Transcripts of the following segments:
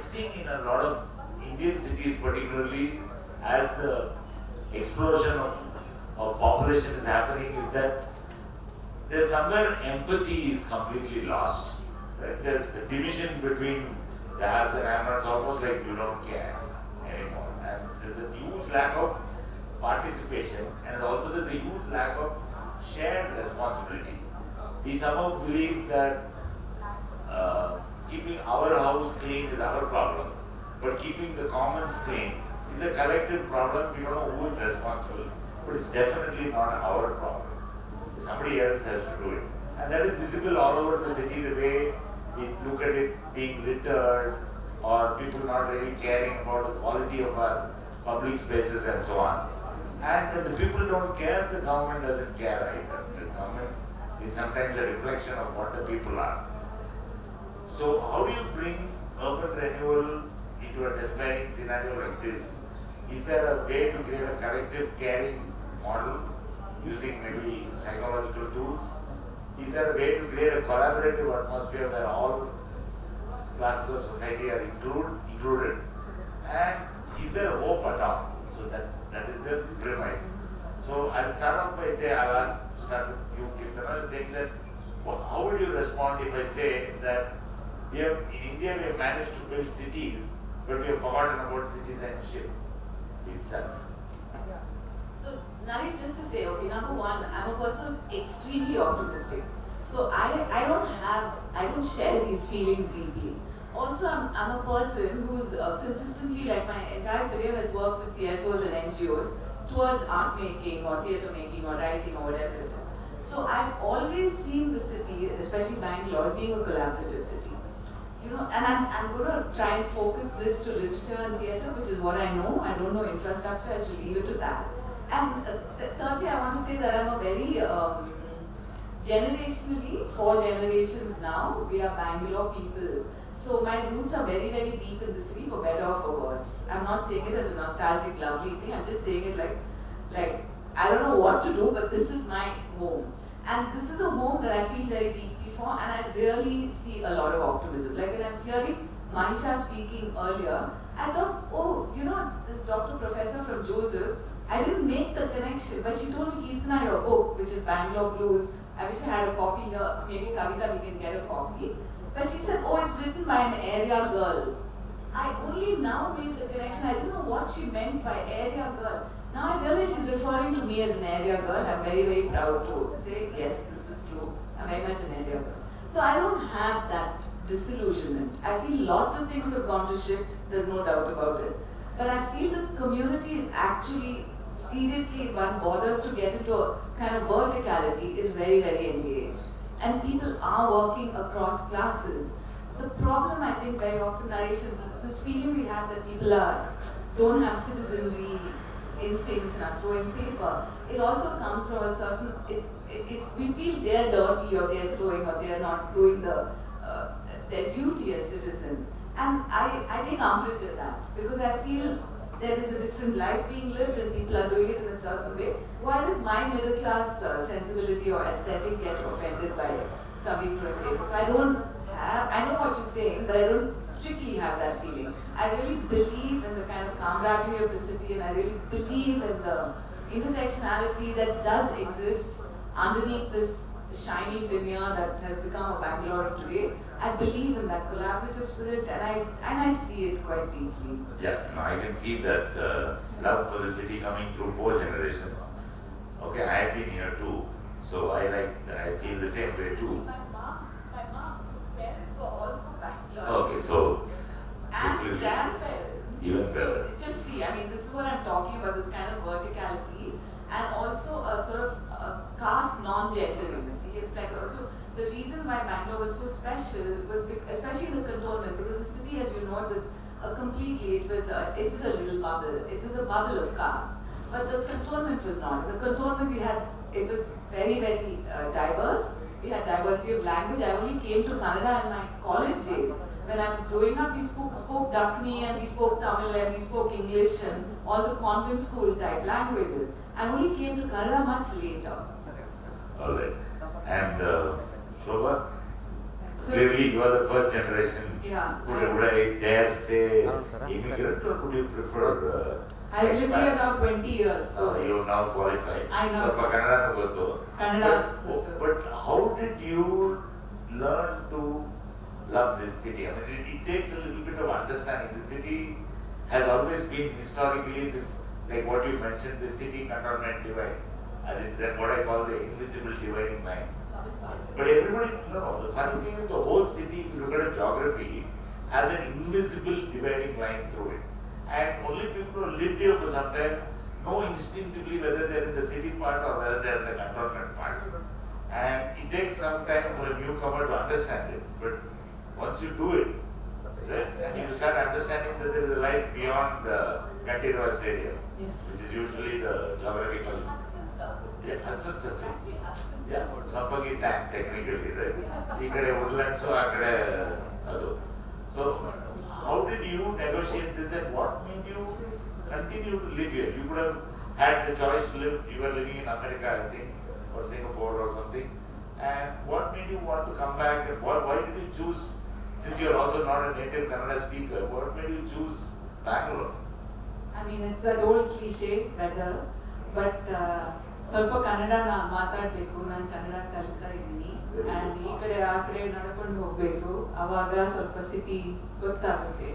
missing in a lot of Indian cities, particularly as the explosion of population is happening, is that there's somewhere empathy is completely lost. Right? The division between the haves and have-nots, almost like you don't care anymore. And there's a huge lack of participation, and also there's a huge lack of shared responsibility. We somehow believe that keeping our house clean is our problem, but keeping the commons clean is a collective problem. We don't know who is responsible, but it's definitely not our problem. Somebody else has to do it. And that is visible all over the city, the way we look at it being littered, or people not really caring about the quality of our public spaces and so on. And when the people don't care, the government doesn't care either. The government is sometimes a reflection of what the people are. So how do you bring urban renewal into a despairing scenario like this? Is there a way to create a collective caring model using maybe psychological tools? Is there a way to create a collaborative atmosphere where all classes of society are included? And is there a hope at all? So that is the premise. So I'll start off by saying, start with you, Kirtana, saying that how would you respond if I say that in India we have managed to build cities, but we have forgotten about citizenship itself? So, Naresh, just to say, okay, number one, I'm a person who's extremely optimistic. So I don't share these feelings deeply. Also, I'm a person who's consistently, like my entire career has worked with CSOs and NGOs towards art making or theatre making or writing or whatever it is. So I've always seen the city, especially Bangalore, as being a collaborative city. You know, and I'm going to try and focus this to literature and theatre, which is what I know. I don't know infrastructure, I should leave it to that. And thirdly, I want to say that I'm a very, generationally, 4 generations now, we are Bangalore people. So my roots are very, very deep in the city, for better or for worse. I'm not saying it as a nostalgic, lovely thing. I'm just saying it like I don't know what to do, but this is my home. And this is a home that I feel very deeply for, and I really see a lot of optimism. Like when I was hearing Maisha speaking earlier, I thought, oh, you know, this Dr. Professor from Joseph's, I didn't make the connection, but she told me, Kirtana, your book, which is Bangalore Blues, I wish I had a copy here, maybe Kavita, we can get a copy. But she said, oh, it's written by an area girl. I only now made the connection, I didn't know what she meant by area girl. Now I realize she's referring to me as an area girl. I'm very, very proud to say, yes, this is true. I'm very much an area girl. So I don't have that disillusionment. I feel lots of things have gone to shit, there's no doubt about it. But I feel the community is actually, seriously, if one bothers to get into a kind of verticality, is very, very engaged. And people are working across classes. The problem, I think, very often, Naresh, is this feeling we have that people don't have citizenry instincts and are throwing paper. It also comes from a certain, we feel they're dirty or they're throwing or they're not doing their duty as citizens. And I take umbrage at that, because I feel there is a different life being lived and people are doing it in a certain way. Why does my middle class sensibility or aesthetic get offended by somebody throwing paper? So I know what you're saying, but I don't strictly have that feeling. I really believe in the kind of camaraderie of the city, and I really believe in the intersectionality that does exist underneath this shiny veneer that has become a Bangalore of today. I believe in that collaborative spirit, and I see it quite deeply. Yeah, no, I can see that love for the city coming through 4 generations. Okay, I have been here too, so I feel the same way too. My mom, whose parents were also Bangalore. Okay, so and grandparents. Even so better. just see, I mean, this is what I'm talking about, this kind of verticality, and also a sort of caste non-gendering. You see, it's like also the reason why Bangalore was so special was especially in the cantonment, because the city, as you know, it was it was a little bubble. It was a bubble of caste, but the cantonment was not. In the cantonment, it was very, very diverse. We had diversity of language. I only came to Kannada in my college days. When I was growing up, we spoke Dakkini and we spoke Tamil and we spoke English and all the convent school type languages. I only came to Kannada much later. All right. And Shobha? So clearly, you are the first generation. yeah. Would I dare say immigrant or would you prefer I've lived expat? here now 20 years. So You have now qualified. I know. So, Kannada ಗೊತ್ತು. But how did you learn to love this city? I mean, it takes a little bit of understanding. The city has always been historically this, like what you mentioned, the city cantonment divide, as it is what I call the invisible dividing line. But everybody, no, the funny thing is the whole city, if you look at geography, has an invisible dividing line through it. And only people who lived here for some time know instinctively whether they're in the city part or whether they're in the cantonment part. And it takes some time for a newcomer to understand it. But once you do it, right, and you start understanding that there is a life beyond the Kantirava Stadium, which is usually the geographical. Yeah, Hudson Circle. Yeah, Sampagi tank technically, right? Ikade woodlands, so akade adu. So, how did you negotiate this and what made you continue to live here? You could have had the choice to live, you were living in America, I think, or Singapore or something. And what made you want to come back and why did you choose, since you are also not a native Kannada speaker, what made you choose Bangalore? I mean, it's that old cliche, weather, but ಸ್ವಲ್ಪ ಕನ್ನಡ ಮಾತಾಡಬೇಕು, ನಾನು ಕನ್ನಡ ಕಲಿತಾ ಇದ್ದೀನಿ and ಈ ಕಡೆ ಆ ಕಡೆ ನಡ್ಕೊಂಡು ಹೋಗಬೇಕು, ಆವಾಗ ಸ್ವಲ್ಪ ಸಿಟಿ ಗೊತ್ತಾಗುತ್ತೆ.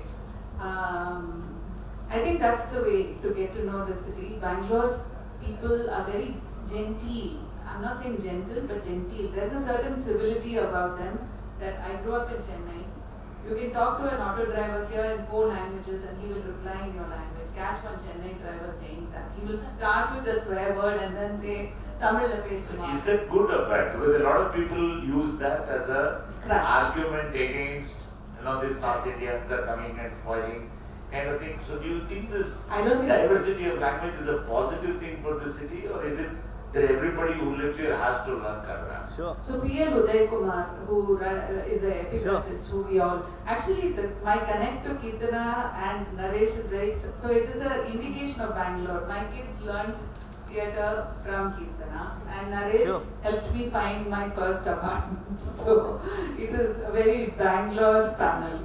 I think that's the way to get to know the city. Bangalore's people are very genteel. I'm not saying gentle, but genteel. There's a certain civility about them that I grew up in Chennai. You can talk to an auto driver here in 4 languages and he will reply in your language. Catch one Chennai driver saying that. He will start with a swear word and then say, Tamil la pesuma. Is that good or bad? Because a lot of people use that as a Crutch. argument against, these North Indians are coming and spoiling kind of thing. So do you think this diversity of language is a positive thing for the city, or is it that everybody who lives here has to learn Kannada? Sure. So P.L. Uday Kumar, who is an epigraphist, who we all actually my connect to Kirtana and Naresh is very so it is an indication of Bangalore. My kids learned theatre from Kirtana and Naresh helped me find my first apartment. So it is a very Bangalore panel.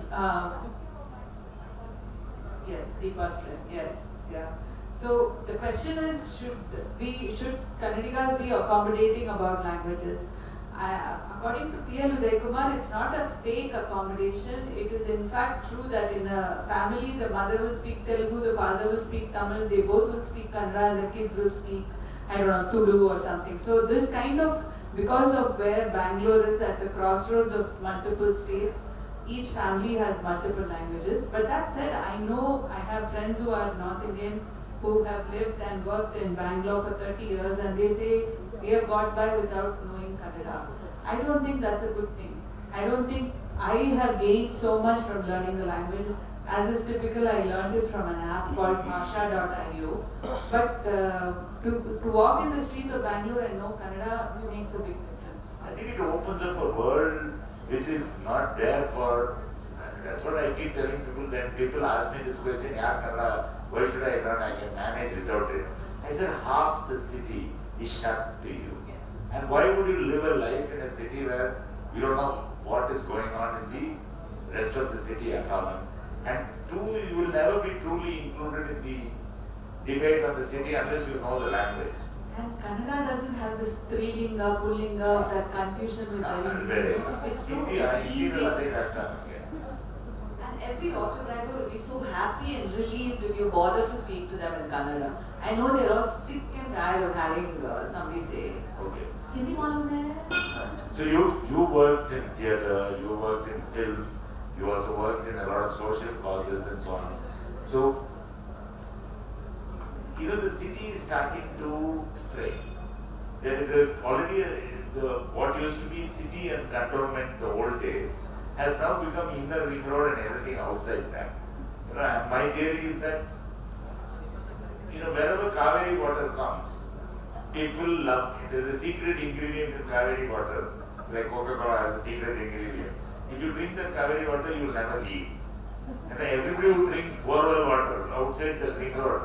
Yes, Deepa's friend. Yes, yeah. So the question is, should Kannadigas be accommodating about languages? According to P.L. Uday Kumar, it's not a fake accommodation. It is in fact true that in a family, the mother will speak Telugu, the father will speak Tamil, they both will speak Kannada, and the kids will speak, I don't know, Tudu or something. So this kind of, because of where Bangalore is at the crossroads of multiple states, each family has multiple languages. But that said, I know I have friends who are North Indian who have lived and worked in Bangalore for 30 years and they say we have got by without knowing Kannada. I don't think that's a good thing. I don't think I have gained so much from learning the language. As is typical, I learned it from an app called Bhasha.io. But to walk in the streets of Bangalore and know Kannada makes a big difference. I think it opens up a world which is not there for, that's what I keep telling people when people ask me this question, Kannada, why should I learn? I can manage without it. I said half the city is shut to you. Yes. And why would you live a life in a city where you don't know what is going on in the rest of the city at all? And two, you will never be truly included in the debate on the city unless you know the language. And Kannada doesn't have this Strilinga, Pullinga, that confusion with it's so easy. And every auto driver will be so happy and relieved if you bother to speak to them in Kannada. I know they're all sick and tired of having somebody say, okay, Hindi malum hai? So you worked in theatre, you worked in film, you also worked in a lot of social causes and so on. So, the city is starting to fray. There is already what used to be city and cantonment the old days has now become inner ring road and everything outside that. My theory is that wherever Kaveri water comes, people love it. There's a secret ingredient in Kaveri water, like Coca-Cola has a secret ingredient. If you drink that Kaveri water, you will never leave. And everybody who drinks borewell water outside the ring road,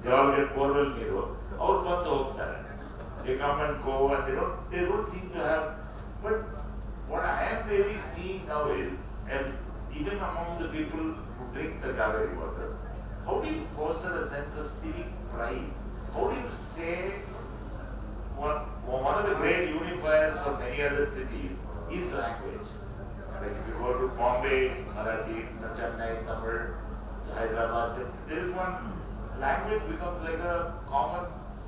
they all get borewell neero. Out ಬಂದು ಹೋಗ್ತಾರೆ. They come and go and they don't seem to have. But what I am really seeing now is, and even among the people who drink the Kaveri water, how do you foster a sense of civic pride? How do you say one of the great unifiers for many other cities is language? Like if you go to Bombay, Marathi, Chennai, Tamil, Hyderabad, there is one language becomes like a common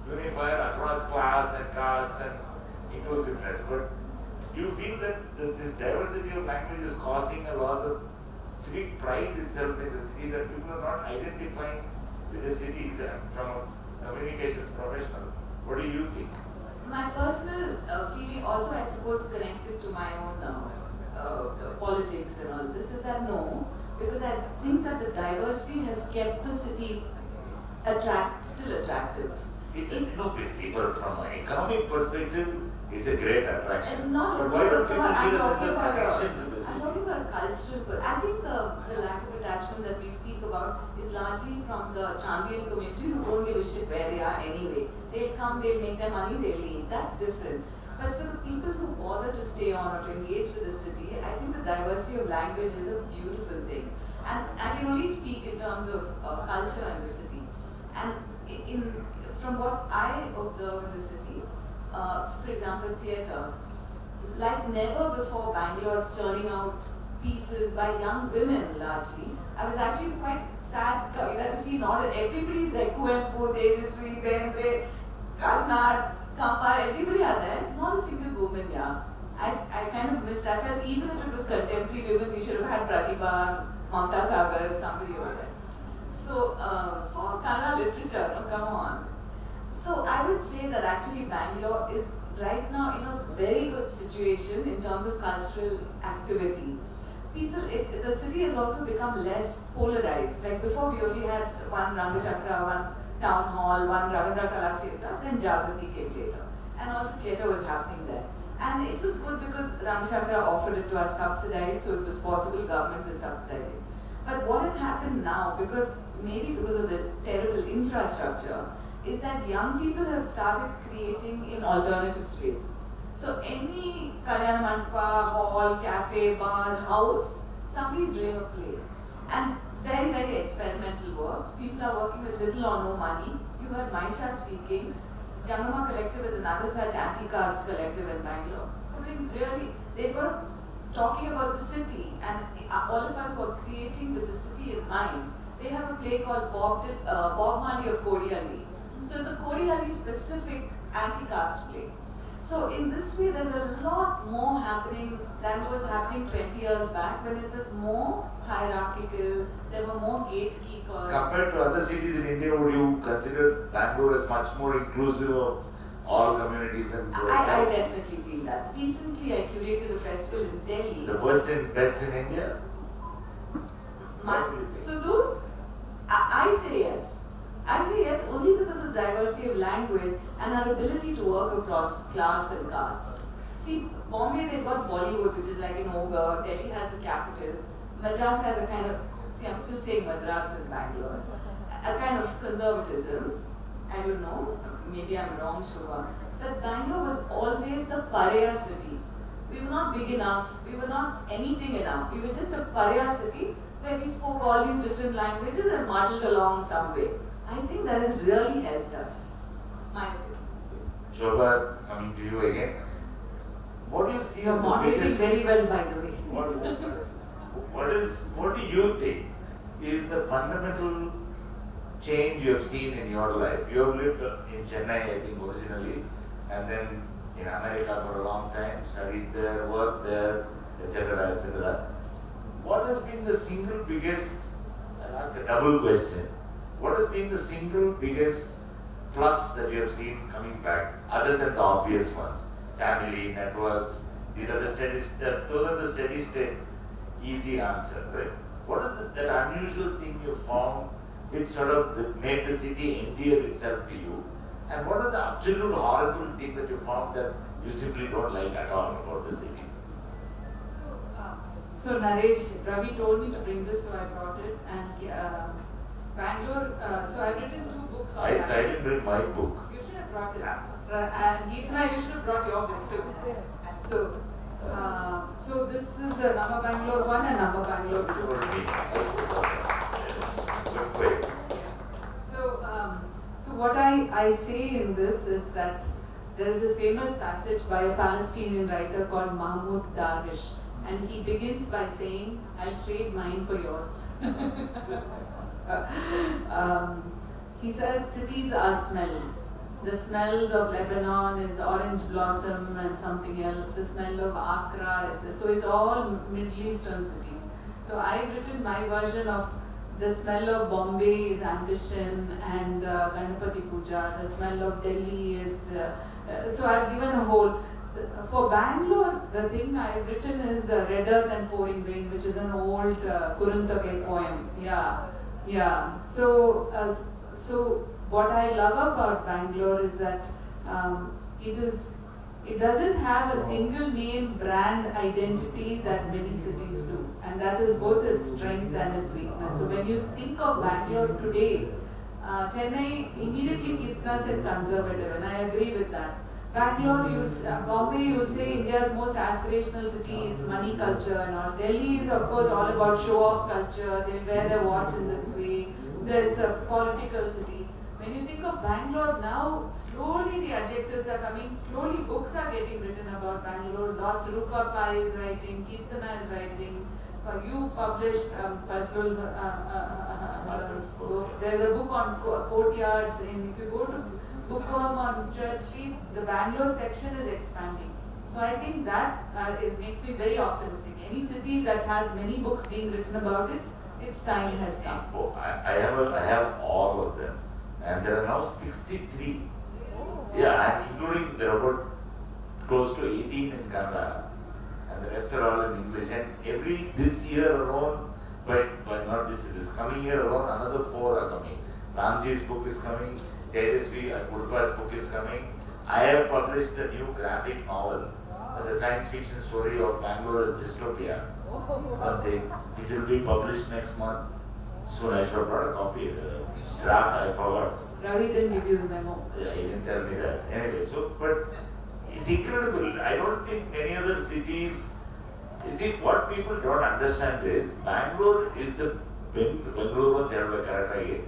unifier across class and caste and inclusiveness. But do you feel that this diversity of language is causing a loss of civic pride itself in the city, that people are not identifying with the cities and from a communications professional? What do you think? My personal feeling also, I suppose, connected to my own politics and all this is that no, because I think that the diversity has kept the city still attractive. It's from an economic perspective, it's a great attraction. And not but why don't people I'm feel a sense talking of about connection to the I'm city? talking about cultural. I think the lack of attachment that we speak about is largely from the transient community who don't give a shit where they are anyway. They'll come, they'll make their money, they'll leave. That's different. But for the people who bother to stay on or to engage with the city, I think the diversity of language is a beautiful thing. And I can only speak in terms of culture in the city. And from what I observe in the city, for example, theatre, like never before, Bangalore is churning out pieces by young women largely. I was actually quite sad, Kavita, to see not everybody's like Kuempu, Tejaswi, Bendre, Karnad, Kampar, everybody are there. Not a single woman, yeah. I kind of missed. I felt even if it was contemporary women, we should have had Pratibha, Mamta Sagar, somebody over there. So for Kannada literature, oh, come on. So I would say that actually Bangalore is right now in a very good situation in terms of cultural activity. The city has also become less polarized. Like before, we only had one Rangashankara, one town hall, one Ravindra Kalakshetra, then Jagrati came later. And all the theatre was happening there. And it was good because Rangashankara offered it to us subsidized, so it was possible government was subsidizing. But what has happened now, maybe because of the terrible infrastructure, is that young people have started creating in alternative spaces. So any Kalyana Mandapa, hall, cafe, bar, house, somebody's doing a play. And very, very experimental works. People are working with little or no money. You heard Maisha speaking. Jangama Collective is another such anti-caste collective in Bangalore. I mean, really, they've got talking about the city, and all of us were creating with the city in mind. They have a play called Bob Marley of Kodialli. So it's a Kodialli specific anti-caste play. So in this way, there's a lot more happening than was happening 20 years back when it was more hierarchical, there were more gatekeepers. Compared to other cities in India, would you consider Bangalore as much more inclusive of all communities and I definitely feel that. Recently, I curated a festival in Delhi. The best in India? Sudur, I say yes. I say yes only because of diversity of language and our ability to work across class and caste. See, Bombay, they've got Bollywood, which is like an ogre. Delhi has the capital. Madras has a kind of, I'm still saying Madras in Bangalore, a kind of conservatism. I don't know, maybe I'm wrong, Shubha. But Bangalore was always the pariah city. We were not big enough, we were not anything enough. We were just a pariah city where we spoke all these different languages and muddled along some way. I think that has really helped us. My opinion. Shobha, coming to you again. What do you see You're as the moderating biggest... very well, by the way. What do you think is the fundamental change you have seen in your life? You have lived in Chennai, I think, originally, and then in America for a long time, studied there, worked there, etc., etc. What has been the single biggest, I'll ask a double question, what has been the single biggest plus that you have seen coming back, other than the obvious ones? Family, networks, these are the those are the steady state, easy answer, right? What is that unusual thing you found which sort of made the city endear itself to you? And what is the absolute horrible thing that you found that you simply don't like at all about the city? So Naresh, Ravi told me to bring this, so I brought it. And Bangalore, so I've written 2 books on I didn't bring my book. You should have brought it. Geetna, you should have brought your book too. So So this is Nama Bangalore 1 and Nama Bangalore 2. Good for you. So what I say in this is that there is this famous passage by a Palestinian writer called Mahmoud Darwish, and he begins by saying, "I'll trade mine for yours." He says cities are smells. The smells of Lebanon is orange blossom and something else. The smell of Accra is this. So it's all Middle Eastern cities. So I've written my version of the smell of Bombay is ambition and Ganpati Puja. The smell of Delhi is. So I've given a whole. For Bangalore, the thing I've written is redder than pouring rain, which is an old Kuruntage poem. Yeah. So what I love about Bangalore is that it doesn't have a single name brand identity that many cities do, and that is both its strength and its weakness. So when you think of Bangalore today, Chennai immediately Kirtana said conservative, and I agree with that. Bangalore, Bombay, you would say India's most aspirational city, it's money culture and all. Delhi is of course all about show-off culture, they wear their watch in this way, there's a political city. When you think of Bangalore now, slowly the adjectives are coming, slowly books are getting written about Bangalore, lots, Rupa Pai is writing, Kirtana is writing, you published Fazlul book. There's a book on courtyards, and if you go to Bookworm on Church Street, the Bangalore section is expanding. So I think that makes me very optimistic. Any city that has many books being written about it, its time has come. Oh, I have all of them, and there are now 63. Yeah, and including there are about close to 18 in Kannada, and the rest are all in English. And this year alone, but not this coming year alone, another 4 are coming. Ramji's book is coming. Tejasvi Udupa's book is coming. I have published a new graphic novel as a science fiction story of Bangalore as dystopia. It will be published next month. Soon I should have brought a copy. The draft I forgot. Ravi didn't give you the memo. Yeah, he didn't tell me that. Anyway, but it's incredible. I don't think many other cities. You see, what people don't understand is Bangalore is Bengaluru Karata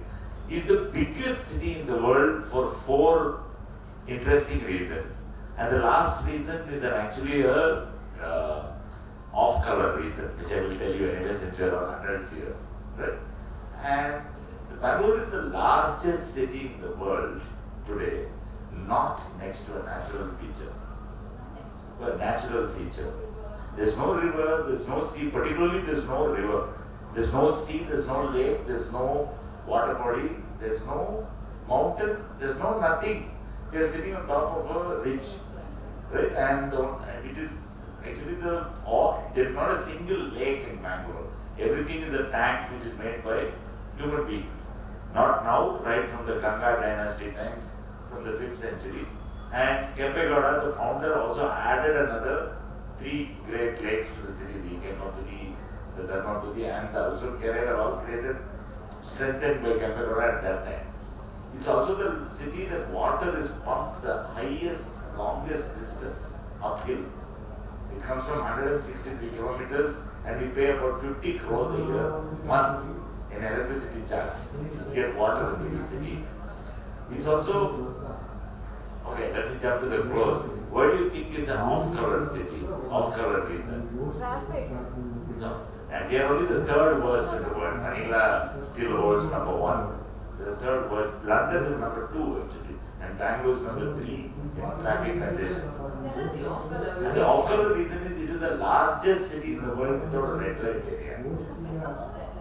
is the biggest city in the world for 4 interesting reasons. And the last reason is actually a off-color reason, which I will tell you anyway since we are all adults here. Right? And Bangalore is the largest city in the world today, not next to a natural feature. A natural feature. There's no river, there's no sea, particularly there's no river. There's no sea, there's no lake, there's no water body, there's no mountain, there's no nothing. We are sitting on top of a ridge, right? And it is actually there's not a single lake in Bangalore. Everything is a tank which is made by human beings. Not now, right from the Ganga dynasty times, from the 5th century. And Kempegowda, the founder, also added another 3 great lakes to the city, the Kempapudi, the Dharmapudi, and also Kerala are all created, strengthened by Kempegowda at that time. It's also the city that water is pumped the highest, longest distance uphill. It comes from 163 kilometers, and we pay about 50 crores a year, month, in electricity charge to get water into the city. It's also, okay, let me jump to the close. Why do you think it's an off-color city? Off-color reason? Traffic. No. And we are only the 3rd worst in the world. Manila still holds number 1. The 3rd worst. London is number 2 actually. And Bangalore is number 3 in traffic congestion. Tell us the off-color. And the off-color reason is it is the largest city in the world without a red light area.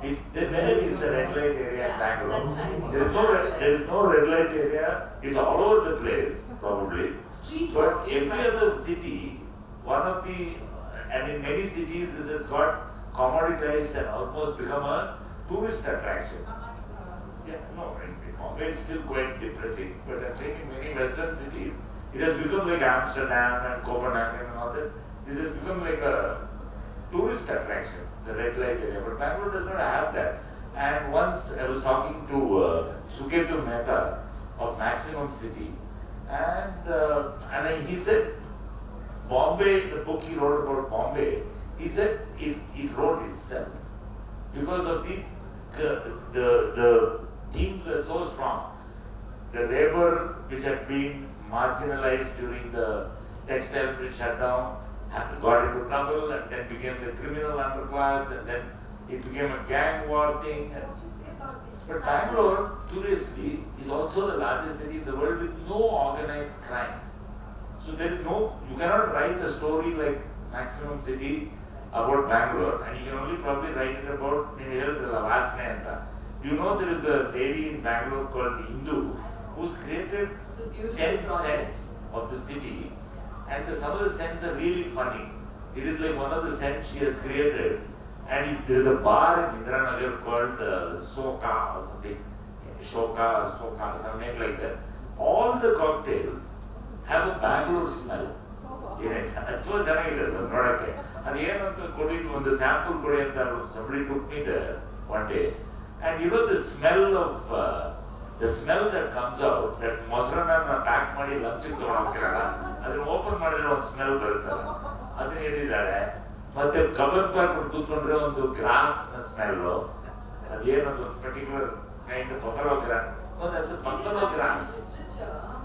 Where is the red light area in Bangalore? That's right. There is no red light area. It's all over the place, probably. Street But walk. every other city, and in many cities, this has got commoditized and almost become a tourist attraction. Yeah, no, in Bombay it's still quite depressing, but I'm saying in many Western cities, it has become like Amsterdam and Copenhagen and all that. This has become like a tourist attraction, the red light area. But Bangalore does not have that. And once I was talking to Suketu Mehta of Maximum City, and he said, Bombay, the book he wrote about Bombay, he said it wrote itself because of the themes were so strong. The labor which had been marginalized during the textile mill shutdown got into trouble and then became the criminal underclass and then it became a gang war thing. But Bangalore, curiously, is also the largest city in the world with no organized crime. So there is no, you cannot write a story like Maximum City about Bangalore and you can only probably write it about the Lavasne. You know there is a lady in Bangalore called Hindu who's created 10 cents of the city and some of the cents are really funny. It is like one of the cents she has created and there is a bar in Indiranagar called Soka or something, Shoka, some name like that. All the cocktails have a Bangalore smell in it. That's what's okay. And when the sample somebody took me there one day and you know the smell of the smell that comes out, that Mosrana pack money lunch in the open one smell but the cover park on the grass smell, particular kind of buffalo grass. No, that's a buffalo grass.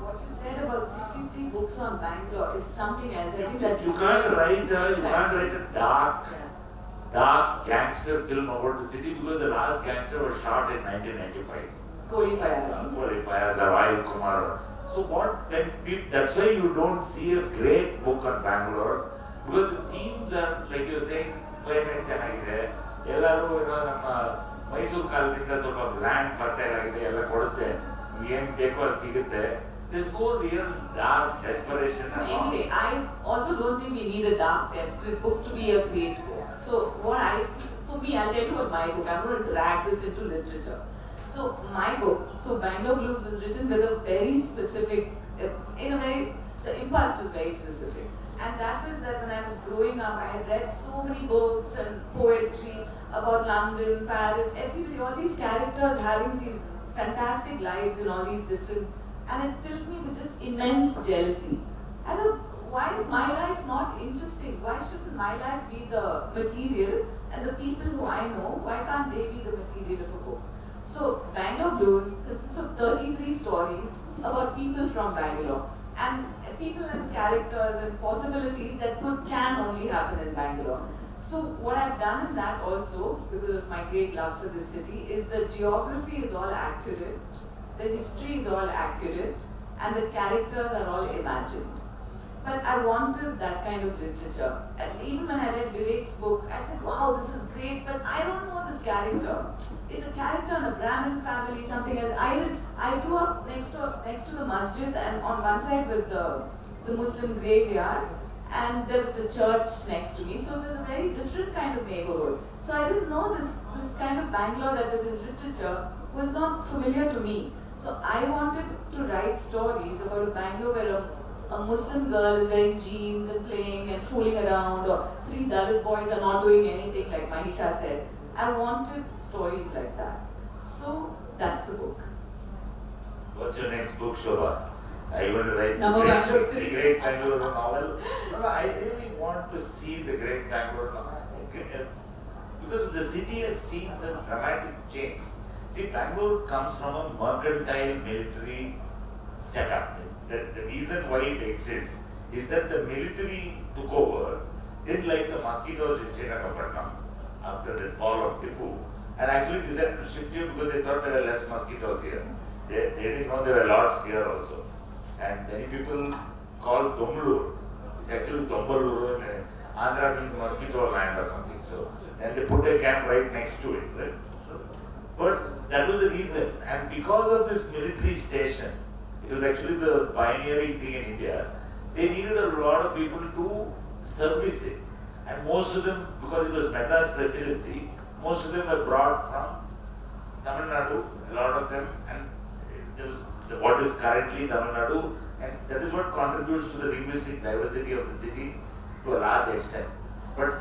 What you said about 63 books on Bangalore is something else. I think that's you can't write a dark gangster film about the city because the last gangster was shot in 1995. Koli Fayaz or Vahil Kumar. So that's why you don't see a great book on Bangalore because the themes are, like you're saying, climate chanagide. Ellaru Mysore Kaladinda sort of land fertile agide, ella kodutte, yen beko adu sigutte. There's no real dark desperation at all. Anyway, I also don't think we need a dark, desperate book to be a great book. So for me, I'll tell you what my book, I'm going to drag this into literature. So my book, Bangalore Blues was written with a very specific, the impulse was very specific. And that was that when I was growing up, I had read so many books and poetry about London, Paris, everybody, all these characters having these fantastic lives in all these different, and it filled me with just immense jealousy. I thought, why is my life not interesting? Why shouldn't my life be the material and the people who I know, why can't they be the material of a book? So Bangalore Blues consists of 33 stories about people from Bangalore and people and characters and possibilities that can only happen in Bangalore. So what I've done in that also, because of my great love for this city, is the geography is all accurate, the history is all accurate, and the characters are all imagined. But I wanted that kind of literature. And even when I read Vivek's book, I said, wow, this is great, but I don't know this character. It's a character in a Brahmin family, something else. I grew up next to the masjid, and on one side was the Muslim graveyard, and there was a church next to me. So there's a very different kind of neighborhood. So I didn't know this kind of Bangalore that was in literature was not familiar to me. So I wanted to write stories about a Bangalore where a Muslim girl is wearing jeans and playing and fooling around, or 3 Dalit boys are not doing anything, like Mahisha said. I wanted stories like that. So that's the book. What's your next book, Shobha? Are you going to write the Great Bangalore novel? No, I really want to see the Great Bangalore novel. Because the city has seen some dramatic change. See, Bangalore comes from a mercantile military setup. The reason why it exists is that the military took over, didn't like the mosquitoes in Srinagarpatnam after the fall of Tipu, and actually decided to shift here because they thought there were less mosquitoes here. They didn't know there were lots here also. And many people call Dombalur, it's actually Dombalur, and Andhra means mosquito land or something. So, and they put a camp right next to it, right? So, but that was the reason, and because of this military station, it was actually the pioneering thing in India. They needed a lot of people to service it. And most of them, because it was Madras presidency, most of them were brought from Tamil Nadu, a lot of them, and there was what is currently Tamil Nadu, and that is what contributes to the linguistic diversity of the city to a large extent. But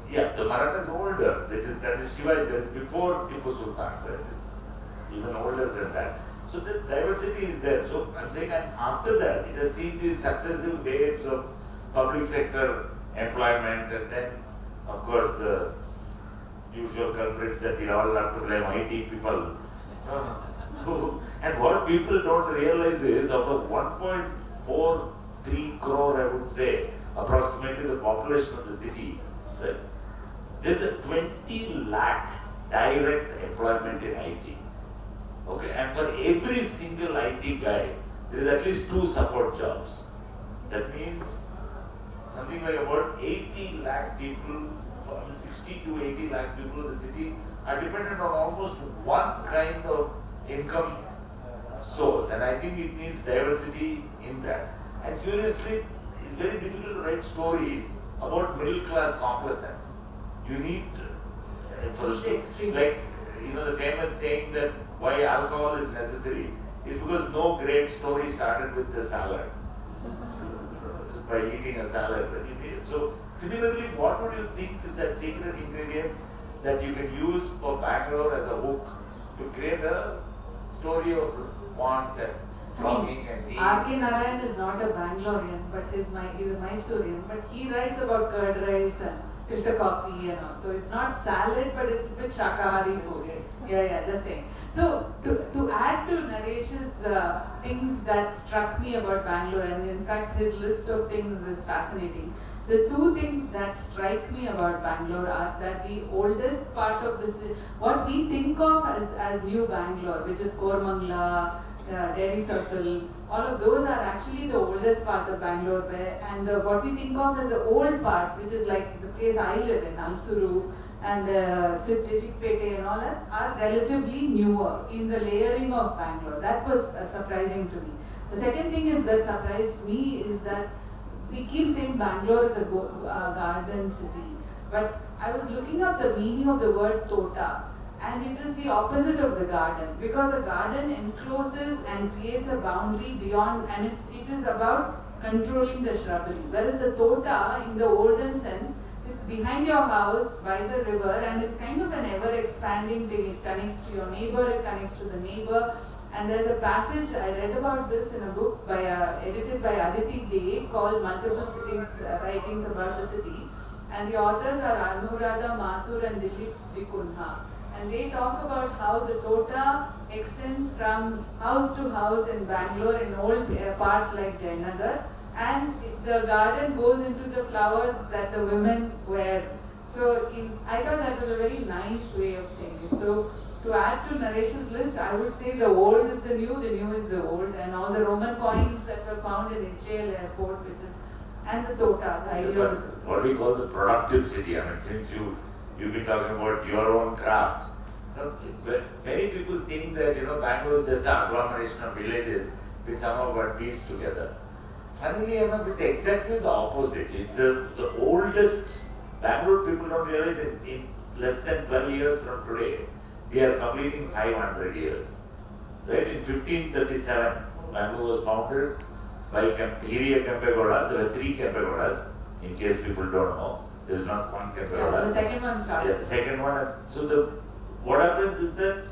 yeah, the Maratha is older. That is Shivaji, that is before Tipu Sultan, right? It's even older than that. So the diversity is there. So I'm saying, and after that, it has seen these successive waves of public sector employment, and then of course the usual culprits that we all have to blame, IT people. And what people don't realize is, out of 1.43 crore, I would say, approximately the population of the city, right? There's a 20 lakh direct employment in IT. Okay, and for every single IT guy, there is at least 2 support jobs. That means something like about 80 lakh people, from 60 to 80 lakh people of the city are dependent on almost one kind of income source, and I think it needs diversity in that. And curiously, it's very difficult to write stories about middle class complacence. You need, first, like, the famous saying that why alcohol is necessary is because no great story started with the salad, by eating a salad. So similarly, what would you think is that secret ingredient that you can use for Bangalore as a hook to create a story of want and longing and need? R.K. Narayan is not a Bangalorean, but he's a Mysorean, but he writes about curd rice and filter coffee and all. So it's not salad, but it's a bit Shakahari food. Yeah, just saying. So to add to Naresh's things that struck me about Bangalore, and in fact his list of things is fascinating. The 2 things that strike me about Bangalore are that the oldest part of this, what we think of as New Bangalore, which is Kormangla, Dairy Circle, all of those are actually the oldest parts of Bangalore, and what we think of as the old parts, which is like the place I live in, Alsuru, and Chikpete and all that, are relatively newer in the layering of Bangalore. That was surprising to me. The second thing that surprised me is that we keep saying Bangalore is a garden city, but I was looking up the meaning of the word tota, and it is the opposite of the garden, because a garden encloses and creates a boundary beyond, and it is about controlling the shrubbery, whereas the tota in the olden sense is behind your house by the river, and it's kind of an ever expanding thing. It connects to your neighbor, it connects to the neighbor. And there's a passage, I read about this in a book edited by Aditi Dey called Multiple Cities, Writings About the City. And the authors are Anuradha Mathur and Dilip Vikunha. And they talk about how the tota extends from house to house in Bangalore in old parts like Jayanagar. And the garden goes into the flowers that the women wear. So I thought that was a very nice way of saying it. So to add to Naresh's list, I would say the old is the new is the old, and all the Roman coins that were found in Inchel Airport, and the tota, the idea of what we call the productive city. I mean, since you've been talking about your own craft, many people think that Bangalore is just an agglomeration of villages which somehow got pieced together. Funnily enough, it's exactly the opposite. It's the oldest. Bangalore people don't realize in less than 12 years from today, we are completing 500 years. Right? In 1537, Bangalore was founded by Hiriya Kempegoda. There were 3 Kempegodas, in case people don't know. There's not one Kempegoda. the second one started. Yeah, the second one. So what happens is that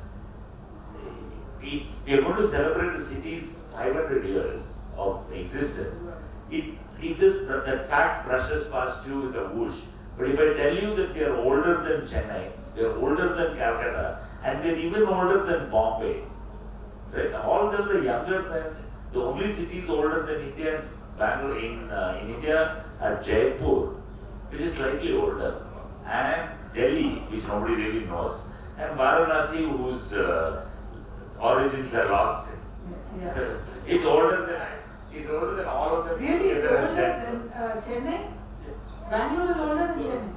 if we are going to celebrate the city's 500 years of existence, that fact brushes past you with a whoosh. But if I tell you that we are older than Chennai, we are older than Calcutta, and we are even older than Bombay, right? All of them are younger than, the only cities older than India and Bangalore in India are Jaipur, which is slightly older, and Delhi, which nobody really knows, and Varanasi, whose origins are lost. Yeah. It's older than all of them. Really, it's older than Chennai? Bangalore is older than Chennai.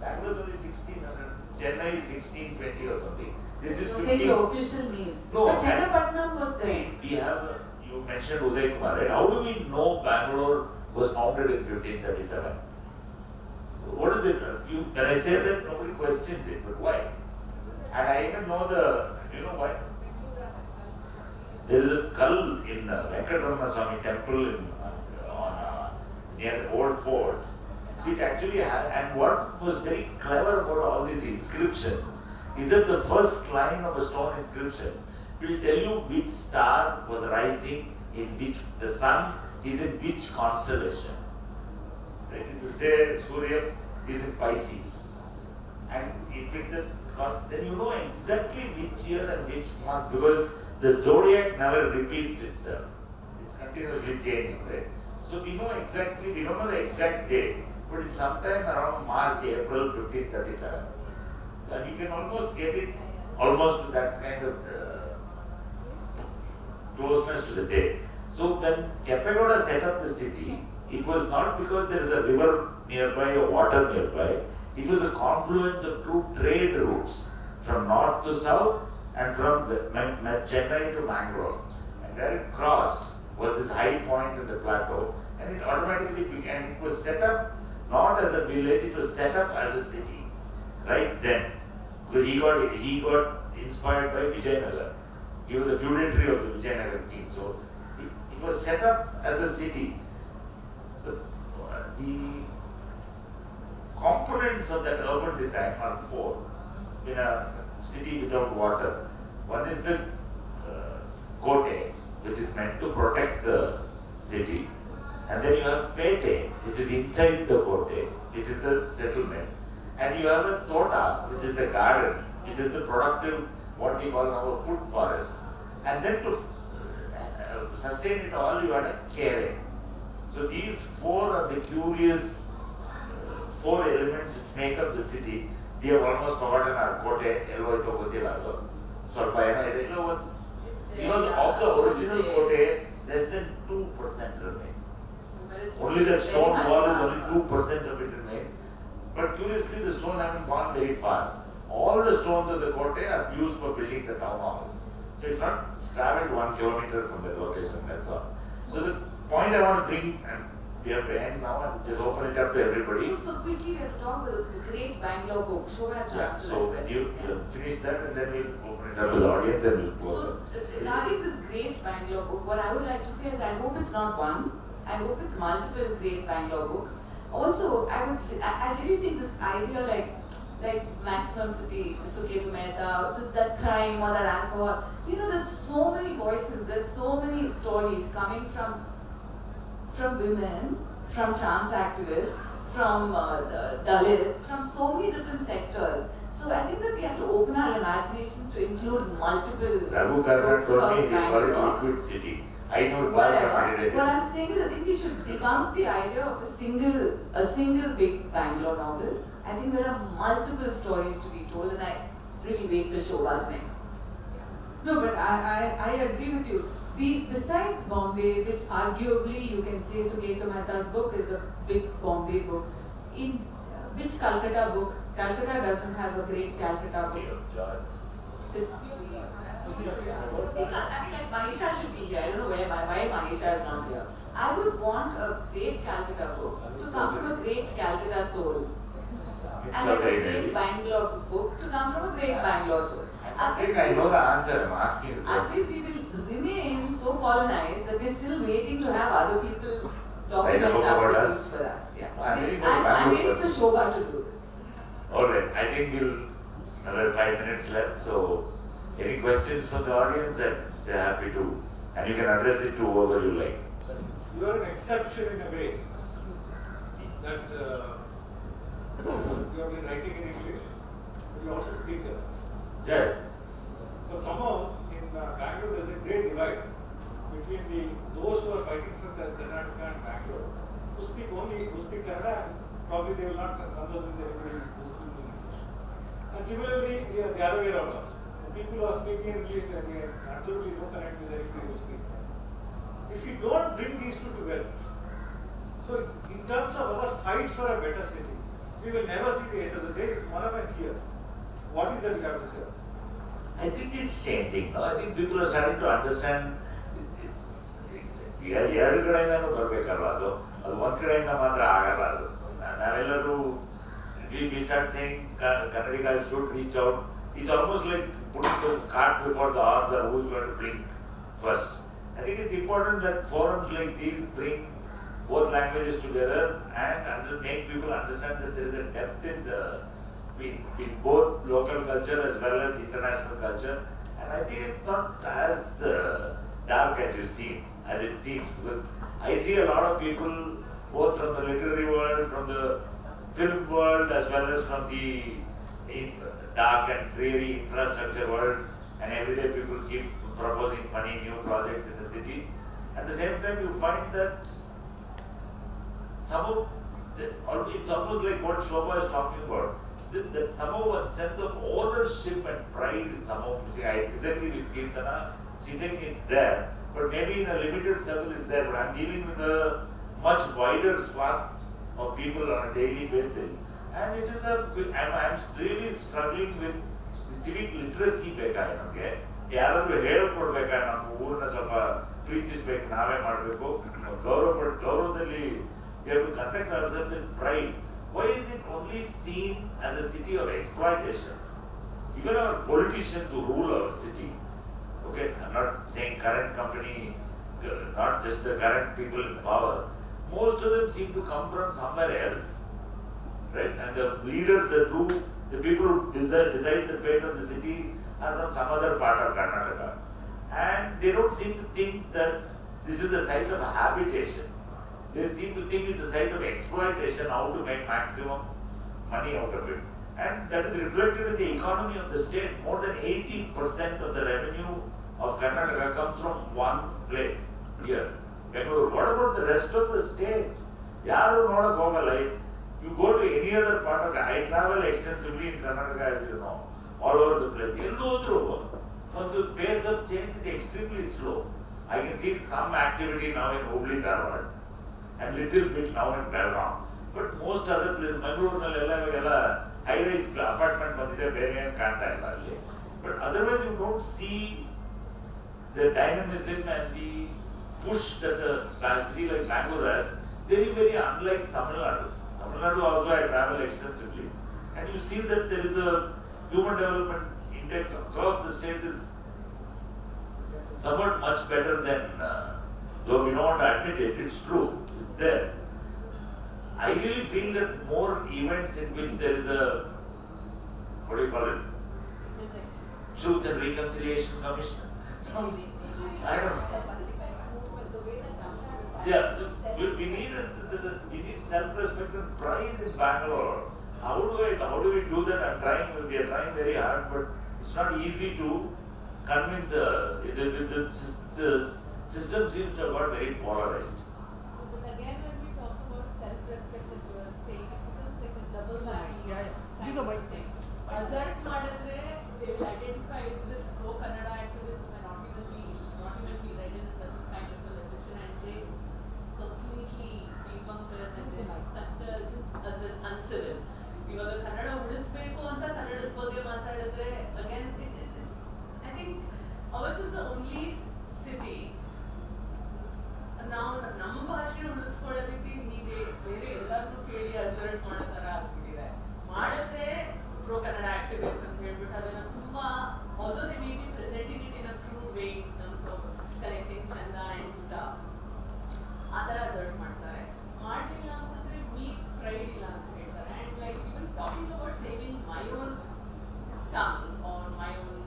Bangalore is only 1600. Chennai is 1620 or something. This is You 15. say the official name. No, But Chennapatnam was there. See, we have, you mentioned Uday Kumar, right? How do we know Bangalore was founded in 1537? What is it? When I say that, nobody questions it, but why? And I even know why? There is a Kal in Venkatraman Swami temple near the old fort, which actually has, and what was very clever about all these inscriptions is that the first line of a stone inscription will tell you which star was rising in which, the sun is in which constellation. Right? It will say Surya is in Pisces. And if it then you know exactly which year and which month, because the zodiac never repeats itself. It's continuously changing, right? So we know exactly, we don't know the exact date, but it's sometime around March, April 1537. And you can almost get it almost to that kind of closeness to the date. So when Kepegoda set up the city, it was not because there is a river nearby or water nearby. It was a confluence of two trade routes from north to south and from Chennai to Mangalore. And where it crossed was this high point in the plateau, and it automatically became, it was set up not as a village, it was set up as a city, right then. Because he got inspired by Vijayanagar. He was a feudatory of the Vijayanagar king. So it was set up as a city. The components of that urban design are four in a city without water. One is the kote, which is meant to protect the city. And then you have pete, which is inside the kote, which is the settlement. And you have a tota, which is the garden, which is the productive, what we call now a food forest. And then to sustain it all, you had a kere. So these four are the curious four elements which make up the city. We have almost forgotten our kote, of the original kote, less than 2% remains. Only that stone wall is only 2% of it remains. But curiously, the stone haven't gone very far. All the stones of the kote are used for building the town hall. So it's not traveled 1 kilometer from the location, that's all. So the point I want to bring, and we have to end now and just open it up to everybody. So quickly we have to talk about the great Bangalore book. Shobha has to answer so that question. you finish that and then we'll open it up to the audience and we'll go. So regarding this great Bangalore book, what I would like to say is I hope it's not one. I hope it's multiple great Bangalore books. Also, I really think this idea like maximum city, Suketu Mehta, that crime or that alcohol, there's so many voices, there's so many stories coming from women, from trans activists, from Dalit, from so many different sectors. So I think that we have to open our imaginations to include multiple Raghu Karnat books told about me they call it Bangalore. liquid city. I know Whatever. What I'm saying is I think we should debunk the idea of a single big Bangalore novel. I think there are multiple stories to be told, and I really wait for Shobha's next. No, but I agree with you. Besides Bombay, which arguably you can say Suketu Mehta's book is a big Bombay book, in which Calcutta book? Calcutta doesn't have a great Calcutta book. I mean, like Mahisha should be here. I don't know why Mahisha is not here. I would want a great Calcutta book to come from a great Calcutta soul. And like a great Bangalore book to come from a great Bangalore soul. I think I know the answer. I'm asking the At question. least we will remain so colonized that we're still waiting to have other people document our cities for us. Yeah. I'm waiting for Shobha to do this. Alright, I think we'll another 5 minutes left. So any questions from the audience, and they're happy to, and you can address it to whoever you like. You are an exception in a way that you have been writing in English, but you also speak it. Yeah. But somehow in Bangalore there is a great divide between those who are fighting for Karnataka and Bangalore, who speak Kannada, and probably they will not converse with anybody who speaks English. And similarly, the other way around also. The people who are speaking English, they have absolutely no connect with anybody who speaks Kannada. If you don't bring these two together, so in terms of our fight for a better city, we will never see the end of the day. It's one of my fears. What is that you have to say on this? I think it's changing. No? I think people are starting to understand. ಎರಡು ಕಡೆಯಿಂದನೂ ಬರಬೇಕಲ್ವ ಅದು ಒಂದು ಕಡೆಯಿಂದ ಮಾತ್ರ ಆಗಲ್ಲ ಅದು. ನಾವೆಲ್ಲರೂ we start saying Kannadigas should reach out. It's almost like putting the cart before the horse, or who's going to blink first. I think it's important that forums like these bring both languages together and make people understand that there is a depth in both local culture as well as international culture. And I think it's not as dark as it seems, because I see a lot of people both from the literary world, from the film world, as well as from the dark and dreary infrastructure world, and every day people keep proposing funny new projects in the city. At the same time, you find that somehow, it's almost like what Shobha is talking about, that somehow a sense of ownership and pride is somehow missing. I disagree with Kirtana, she's saying it's there, but maybe in a limited circle it's there, but I'm dealing with a much wider swath of people on a daily basis. And it is I'm really struggling with the civic literacy ಬೇಕಾಗಿ ಯಾರಾದ್ರೂ ಹೇಳ್ಕೊಡ್ಬೇಕಾ ನಮ್ಮ ಊರನ್ನ ಸ್ವಲ್ಪ ಪ್ರೀತಿಸ್ಬೇಕು, ನಾವೇ ಮಾಡಬೇಕು, ಗೌರವದಲ್ಲಿ we have to conduct ourselves with pride. Why is it only seen as a city of exploitation? Even our politicians who rule our city, okay, I'm not saying current company, not just the current people in power, most of them seem to come from somewhere else. Right? And the leaders, the people who decide the fate of the city are from some other part of Karnataka. And they don't seem to think that this is a site of habitation. They seem to think it's a site of exploitation, how to make maximum money out of it. And that is reflected in the economy of the state. More than 80% of the revenue of Karnataka comes from one place, here, Bangalore. What about the rest of the state? Yaru nodak hogalla. You go to any other part of I travel extensively in Karnataka, as you know, all over the place. The pace of change is extremely slow. I can see some activity now in Hubli, Dharwad, and little bit now in Belgaum. But most other places, Mangalore, high-rise apartment bandide bere ಏನು ಕಾಣ್ತಾ ಇಲ್ಲ ಅಲ್ಲಿ. But otherwise you don't see the dynamism and the push that a city like Bangalore has. Very, very unlike Tamil Nadu. Tamil Nadu also I travel extensively, and you see that there is a human development index across the state is somewhat much better than, though we don't want to admit it, it's true, it's there. I really feel that more events in which there is a, what do you call it? Truth and Reconciliation Commission. I don't know. Yeah, we need self-respect and pride in Bangalore. How do we do that? We are trying very hard, but it's not easy to convince. The system seems to have got very polarized. But again, when we talk about self-respect, that you are saying, it becomes like a double kind of thing. Assert ಮಾಡಿದ್ರೆ they will identify as with pro-Kannada activists who may not even be read in a certain kind of a literature, and they completely debunk us and they consider us as uncivil. ಇವಾಗ ಕನ್ನಡ ಉಳಿಸ್ಬೇಕು ಅಂತ ಕನ್ನಡದ ಬಗ್ಗೆ ಮಾತಾಡಿದ್ರೆ again it's I think ours is the only city ನಾವು ನಮ್ಮ ಭಾಷೆ ಉಳಿಸ್ಕೊಳ್ಳೋದಕ್ಕೆ ಇದೆ, ಬೇರೆ ಎಲ್ಲಾದ್ರೂ ಕೇಳಿ ಅಸರ್ಟ್ ಮಾಡೋ ಥರ ಆಗ್ಬಿಟ್ಟಿದೆ. ಮಾಡಿದ್ರೆ ಪ್ರೋ ಕನ್ನಡ ಆಕ್ಟಿವಿಸ್ಟ್ ಅಂತ ಹೇಳ್ಬಿಟ್ಟು ಅದನ್ನ ತುಂಬಾ although they may be presenting it in a crude way in terms of collecting chanda and stuff, ಆ ಥರ ಅಸರ್ಟ್ ಮಾಡ್ತಾರೆ. ಮಾಡಲಿಲ್ಲ ಅಂತಂದ್ರೆ ವೀಕ್ ಪ್ರೈಡ್ ಇಲ್ಲ ಅಂತ ಹೇಳ್ತಾರೆ. And like even talking about saving my own tongue or my own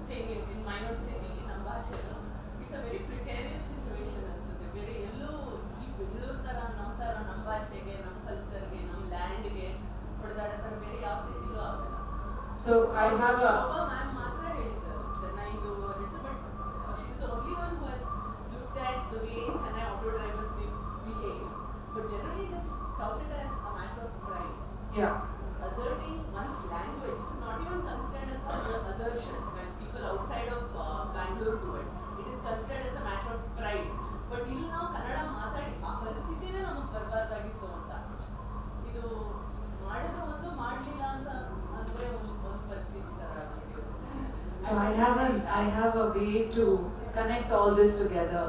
thing in my own city, ನಮ್ಮ ಭಾಷೆಯಲ್ಲೂ it's a very precarious situation ಅನ್ಸುತ್ತೆ. ಬೇರೆ ಎಲ್ಲೂ ಈ ಬೆಂಗಳೂರು ಥರ ನಮ್ಮ ಭಾಷೆಗೆ, ನಮ್ಮ ಕಲ್ಚರ್ಗೆ, ನಮ್ಮ ಲ್ಯಾಂಡ್ಗೆ ಹೊಡೆದಾಡೋ ಥರ ಬೇರೆ ಯಾವ ಸಿಟಿಲೂ ಆಗಲ್ಲ. So I have a... Shobha ma'am ಮಾತ್ರ ಹೇಳಿದ್ರು ಚೆನ್ನೈದು ಅಂತ, but she is the only one who has looked at the way Chennai auto drivers behave. But generally it is touted as a matter of pride. Yeah. Asserting one's language, it is not even considered as assertion when people outside of Bangalore do it. It is considered as a matter of pride. But ಇಲ್ಲಿ ನಾವು ಕನ್ನಡ ಮಾತಾಡಿ ಆ ಪರಿಸ್ಥಿತಿನೇ ನಮಗೆ ಬರಬಾರ್ದಾಗಿತ್ತು ಅಂತ. ಇದು ಮಾಡಿದ್ರೆ ಒಂದು ಮಾಡಲಿಲ್ಲ ಅಂತ ಅಂದ್ರೆ ಒಂದು ಪರಿಸ್ಥಿತಿ ತರ ಆಗ್ಬಿಟ್ಟಿದೆ. So I have a way to connect all this together.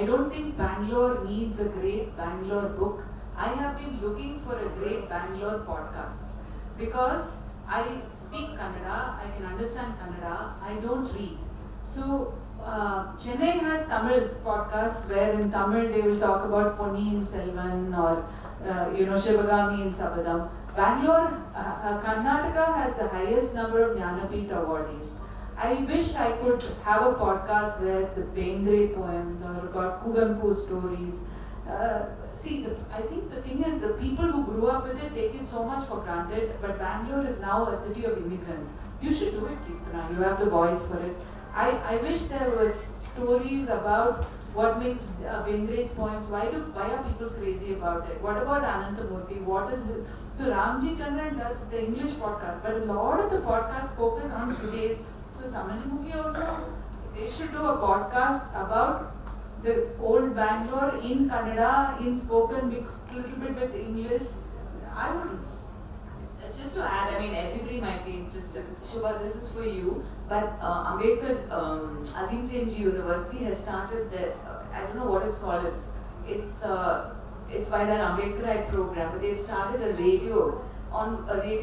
I don't think Bangalore needs a great Bangalore book. I have been looking for a great Bangalore podcast because I speak Kannada, I can understand Kannada, I don't read. So Chennai has Tamil podcasts where in Tamil they will talk about Ponniyin Selvan or Shivagami in Sabadam. Bangalore, Karnataka has the highest number of Jnanapith awardees. I wish I could have a podcast where the Bendre poems or about Kuvempu stories, I think the thing is the people who grew up with it take it so much for granted, but Bangalore is now a city of immigrants. You should do it, Kirtana. You have the voice for it. I wish there was stories about what makes Bendre's poems. Why are people crazy about it? What about Anantamurthy? What is this? So Ramji Chandran does the English podcast, but a lot of the podcasts focus on today's. So Samajamukhi also, they should do a podcast about the old Bangalore in Kannada, in spoken mixed a little bit with English. I would. Just to add, I mean, everybody might be interested. Shubha, this is for you. But Ambedkar, Azim Premji University has started the, I don't know what it's called. It's by that Ambedkarite program. But they've started a radio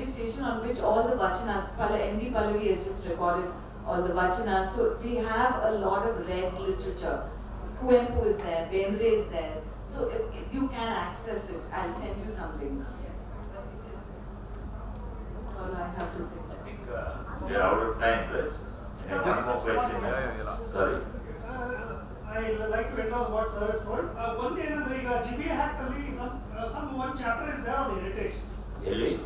station on which all the vachanas, MD Pallavi has just recorded all the vachanas. So we have a lot of read literature. Kuempu is there, Bendre is there. So you can access it. I'll send you some links. That's all I have to say. I think we are out of time, right? One more question. Sorry. I like to endorse what sir has told. One thing another, GBA Act one chapter is there on heritage. Really?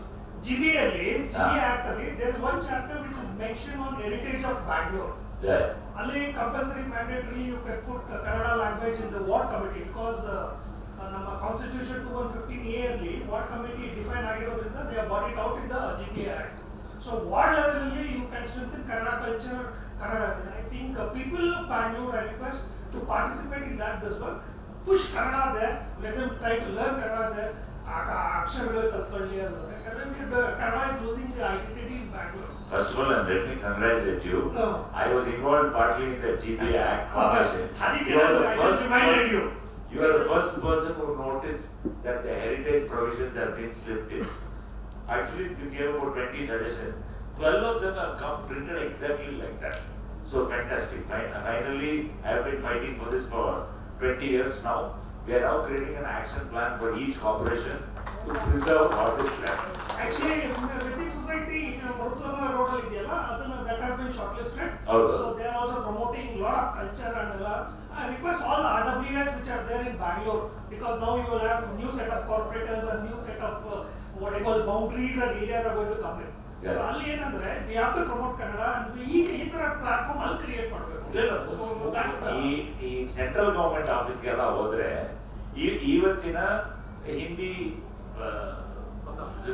GBA Act there is one chapter which is mentioned on heritage of Bangalore. Yeah. Only compulsory mandatory you can put Kannada language in the ward committee because ನಮ್ಮ Constitution 2115A ಅಲ್ಲಿ ward committee define ಆಗಿರೋದ್ರಿಂದ they have brought it out in the GBA Act. So ward level you can strengthen Kannada culture, Kannada. I think people of Bangalore I request to participate in that this one. Push Kannada there, let them try to learn Kannada there. ಅಕ್ಷರಗಳು ತತ್ಕೊಳ್ಳಿ ಅದು ಯಾಕಂದ್ರೆ Kannada is losing the identity in Bangalore. First of all, and let me congratulate you. I was involved partly in the GBA Act formation. You are the first person who noticed that the heritage provisions have been slipped in. Actually, you gave about 20 suggestions. 12 of them have come printed exactly like that. So fantastic. Finally, I have been fighting for this for 20 years now. We are now creating an action plan for each corporation to preserve all this land. Actually, Ethics Society in Moruthlama Road that has been shortlisted. So they are also promoting a lot of culture and I request all the RWS which are there in Bangalore because now you will have new set of corporators and new set of what I call boundaries and areas are going to come in. Yeah. So ಅಲ್ಲಿ ಏನಂದ್ರೆ we have to promote Kannada and ಈ ತರ platform ಅಲ್ಲಿ create ಮಾಡಬೇಕು. ಈ central government ಆಫೀಸ್ಗೆಲ್ಲ ಹೋದ್ರೆ ಇವತ್ತಿನ Hindi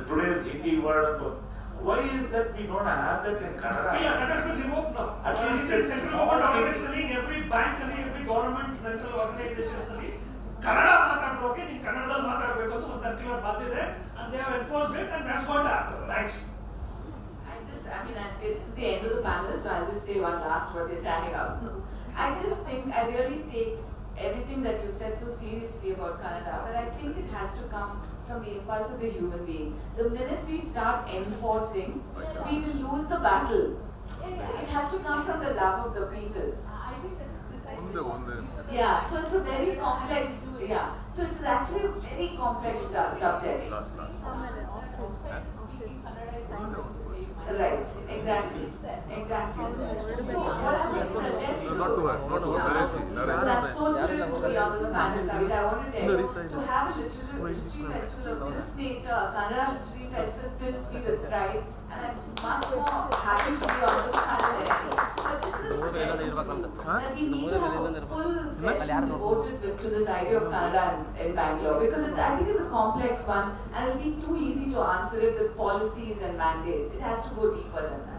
today's Hindi word ಅಂತ why is that we don't have that in Kannada? Yeah, that has been revoked now. At least it's central government organization, every bank and every government central organizations ಅಲ್ಲಿ ಕನ್ನಡ ಮಾತಾಡೋಕೆ ನೀವು ಕನ್ನಡದಲ್ಲಿ ಮಾತಾಡಬೇಕು ಅಂತ ಒಂದು circular ಬಂದಿದೆ and they have enforced it and that's going to happen. Thanks. It's the end of the panel, so I'll just say one last word. You're standing out. I just think I really take everything that you said so seriously about Kannada, but I think it has to come from the impulse of the human being. The minute we start enforcing, we will lose the battle. It has to come from the love of the people. I think that is precisely. Yeah, so it's a very complex. Yeah, so it is actually a very complex subject. Right, exactly. So what I would suggest I'm so thrilled to be on this panel, Kavita. I want to tell you, to have a literary festival of this nature, a Kannada literary festival fills me with pride, and I'm much more happy to be on this panel. But this is that we need to have a full session devoted to this idea of Kannada in Bangalore, because I think it's a complex one, and it'll be too easy to answer it with policies and mandates. It has to go deeper than that.